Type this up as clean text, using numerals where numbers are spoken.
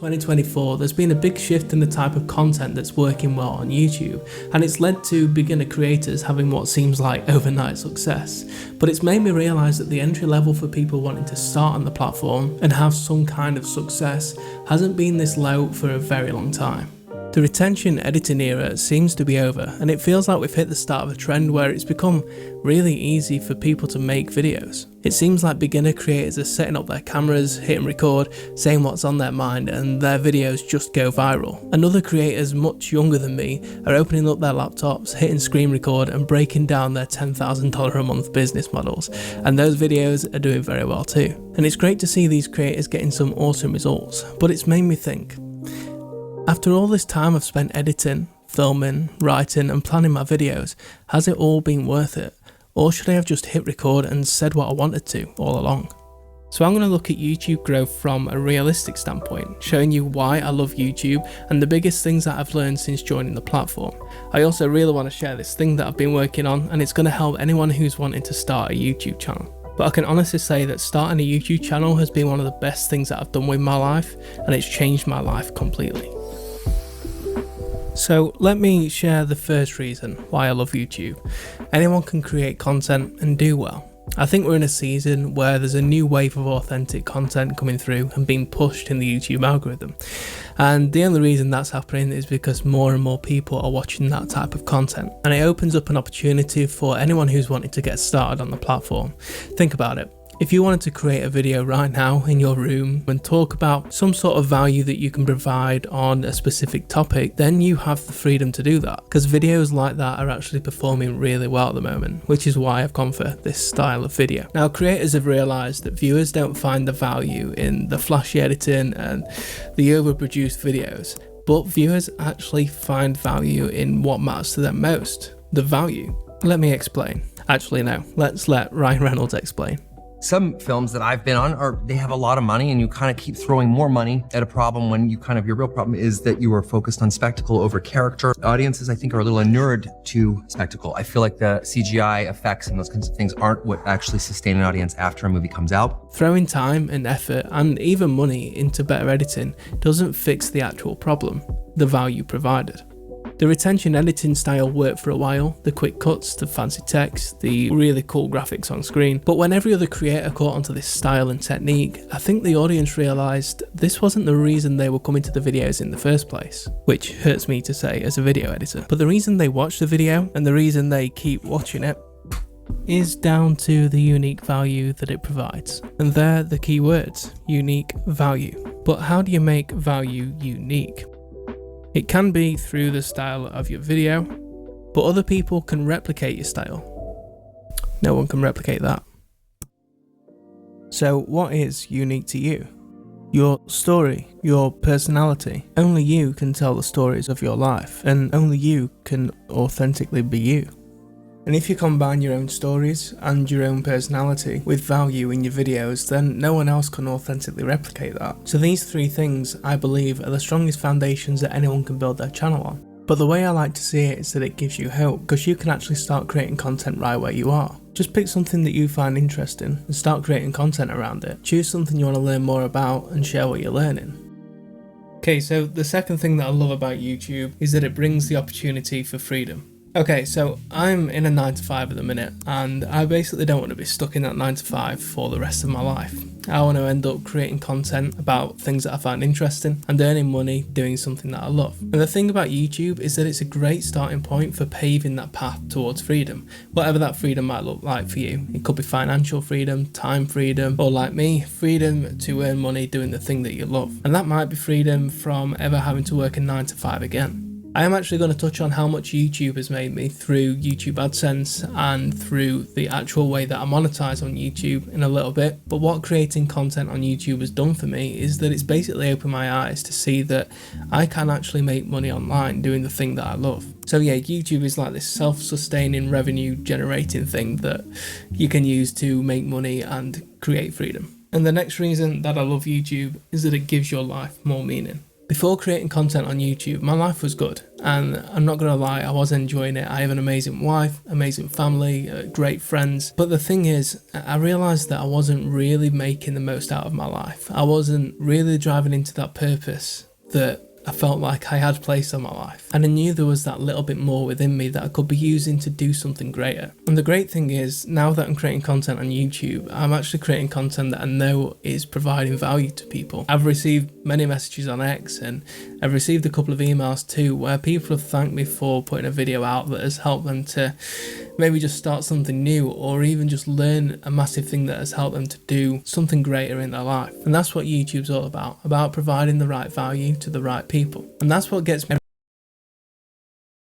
2024, there's been a big shift in the type of content that's working well on YouTube, and it's led to beginner creators having what seems like overnight success. But it's made me realise that the entry level for people wanting to start on the platform and have some kind of success hasn't been this low for a very long time. The retention editing era seems to be over, and it feels like we've hit the start of a trend where it's become really easy for people to make videos. It seems like beginner creators are setting up their cameras, hitting record, saying what's on their mind, and their videos just go viral. And other creators much younger than me are opening up their laptops, hitting screen record and breaking down their $10,000 a month business models, and those videos are doing very well too. And it's great to see these creators getting some awesome results, but it's made me think, after all this time I've spent editing, filming, writing and planning my videos, has it all been worth it? Or should I have just hit record and said what I wanted to all along? So I'm going to look at YouTube growth from a realistic standpoint, showing you why I love YouTube and the biggest things that I've learned since joining the platform. I also really want to share this thing that I've been working on, and it's going to help anyone who's wanting to start a YouTube channel. But I can honestly say that starting a YouTube channel has been one of the best things that I've done with my life, and it's changed my life completely. So let me share the first reason why I love YouTube. Anyone can create content and do well. I think we're in a season where there's a new wave of authentic content coming through and being pushed in the YouTube algorithm. And the only reason that's happening is because more and more people are watching that type of content. And it opens up an opportunity for anyone who's wanting to get started on the platform. Think about it. If you wanted to create a video right now in your room and talk about some sort of value that you can provide on a specific topic, then you have the freedom to do that, because videos like that are actually performing really well at the moment, which is why I've gone for this style of video. Now, creators have realised that viewers don't find the value in the flashy editing and the overproduced videos, but viewers actually find value in what matters to them most, the value. Let me explain. Actually, no, let's let Ryan Reynolds explain. Some films that I've been on they have a lot of money, and you kind of keep throwing more money at a problem when your real problem is that you are focused on spectacle over character. Audiences, I think, are a little inured to spectacle. I feel like the CGI effects and those kinds of things aren't what actually sustain an audience after a movie comes out. Throwing time and effort and even money into better editing doesn't fix the actual problem, the value provided. The retention editing style worked for a while, the quick cuts, the fancy text, the really cool graphics on screen, but when every other creator caught onto this style and technique, I think the audience realised this wasn't the reason they were coming to the videos in the first place, which hurts me to say as a video editor, but the reason they watch the video and the reason they keep watching it is down to the unique value that it provides. And they're the key words, unique value. But how do you make value unique? It can be through the style of your video, but other people can replicate your style. No one can replicate that. So what is unique to you? Your story, your personality. Only you can tell the stories of your life, and only you can authentically be you. And if you combine your own stories and your own personality with value in your videos, then no one else can authentically replicate that. So these three things, I believe, are the strongest foundations that anyone can build their channel on. But the way I like to see it is that it gives you hope, because you can actually start creating content right where you are. Just pick something that you find interesting and start creating content around it. Choose something you want to learn more about and share what you're learning. Okay, so the second thing that I love about YouTube is that it brings the opportunity for freedom. Okay, so I'm in a 9 to 5 at the minute, and I basically don't want to be stuck in that 9 to 5 for the rest of my life. I want to end up creating content about things that I find interesting and earning money doing something that I love. And the thing about YouTube is that it's a great starting point for paving that path towards freedom, whatever that freedom might look like for you. It could be financial freedom, time freedom, or like me, freedom to earn money doing the thing that you love. And that might be freedom from ever having to work a 9 to 5 again. I am actually going to touch on how much YouTube has made me through YouTube AdSense and through the actual way that I monetize on YouTube in a little bit. But what creating content on YouTube has done for me is that it's basically opened my eyes to see that I can actually make money online doing the thing that I love. So yeah, YouTube is like this self-sustaining revenue generating thing that you can use to make money and create freedom. And the next reason that I love YouTube is that it gives your life more meaning. Before creating content on YouTube, my life was good, and I'm not gonna lie, I was enjoying it. I have an amazing wife, amazing family, great friends. But the thing is, I realised that I wasn't really making the most out of my life. I wasn't really driving into that purpose that I felt like I had placed on my life. And I knew there was that little bit more within me that I could be using to do something greater. And the great thing is, now that I'm creating content on YouTube, I'm actually creating content that I know is providing value to people. I've received many messages on X, and I've received a couple of emails too, where people have thanked me for putting a video out that has helped them to maybe just start something new, or even just learn a massive thing that has helped them to do something greater in their life. And that's what YouTube's all about providing the right value to the right people. And that's what gets me